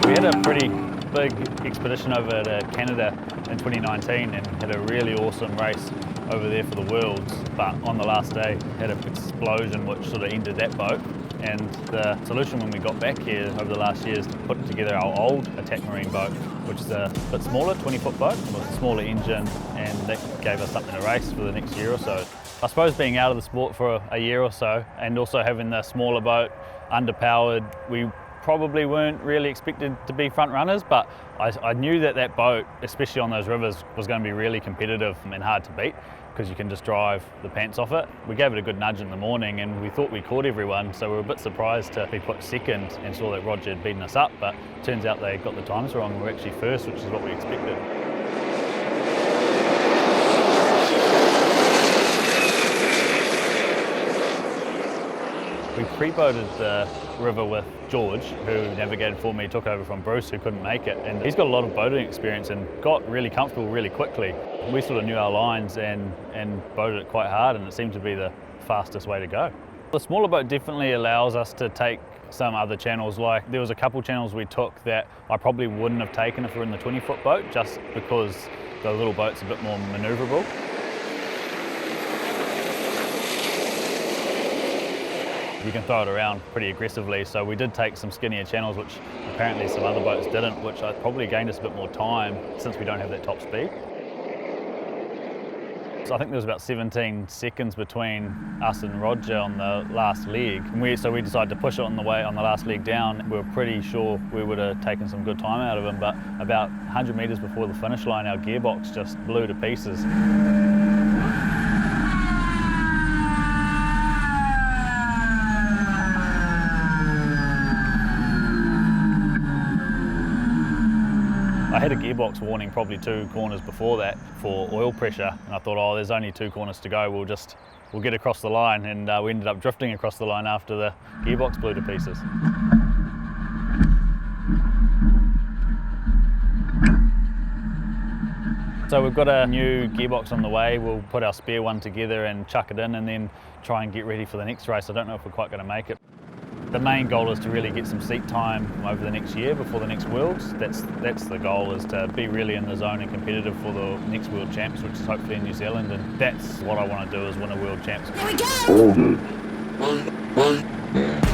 We had a pretty big expedition over to Canada in 2019 and had a really awesome race over there for the Worlds, but on the last day had an explosion which sort of ended that boat. And the solution when we got back here over the last year is to put together our old attack marine boat, which is a bit smaller, 20-foot boat with a smaller engine, and that gave us something to race for the next year or so. I suppose being out of the sport for a year or so and also having the smaller boat, underpowered, we probably weren't really expected to be front runners, but I knew that that boat, especially on those rivers, was going to be really competitive and hard to beat because you can just drive the pants off it. We gave it a good nudge in the morning and we thought we caught everyone, so we were a bit surprised to be put second and saw that Roger had beaten us up, but it turns out they got the times wrong and we were actually first, which is what we expected. We pre-boated the river with George, who navigated for me, took over from Bruce, who couldn't make it. And he's got a lot of boating experience and got really comfortable really quickly. We sort of knew our lines and boated it quite hard, and it seemed to be the fastest way to go. The smaller boat definitely allows us to take some other channels. Like there was a couple channels we took that I probably wouldn't have taken if we were in the 20-foot boat, just because the little boat's a bit more manoeuvrable. You can throw it around pretty aggressively, so we did take some skinnier channels, which apparently some other boats didn't, which probably gained us a bit more time since we don't have that top speed. So I think there was about 17 seconds between us and Roger on the last leg. So we decided to push it on the last leg down. We were pretty sure we would have taken some good time out of him, but about 100 metres before the finish line, our gearbox just blew to pieces. I had a gearbox warning probably 2 corners before that for oil pressure, and I thought, oh, there's only 2 corners to go, we'll get across the line, and we ended up drifting across the line after the gearbox blew to pieces. So we've got a new gearbox on the way. We'll put our spare one together and chuck it in and then try and get ready for the next race. I don't know if we're quite going to make it. The main goal is to really get some seat time over the next year before the next Worlds. That's the goal, is to be really in the zone and competitive for the next World Champs, which is hopefully in New Zealand, and that's what I want to do, is win a World Champs. Here we go!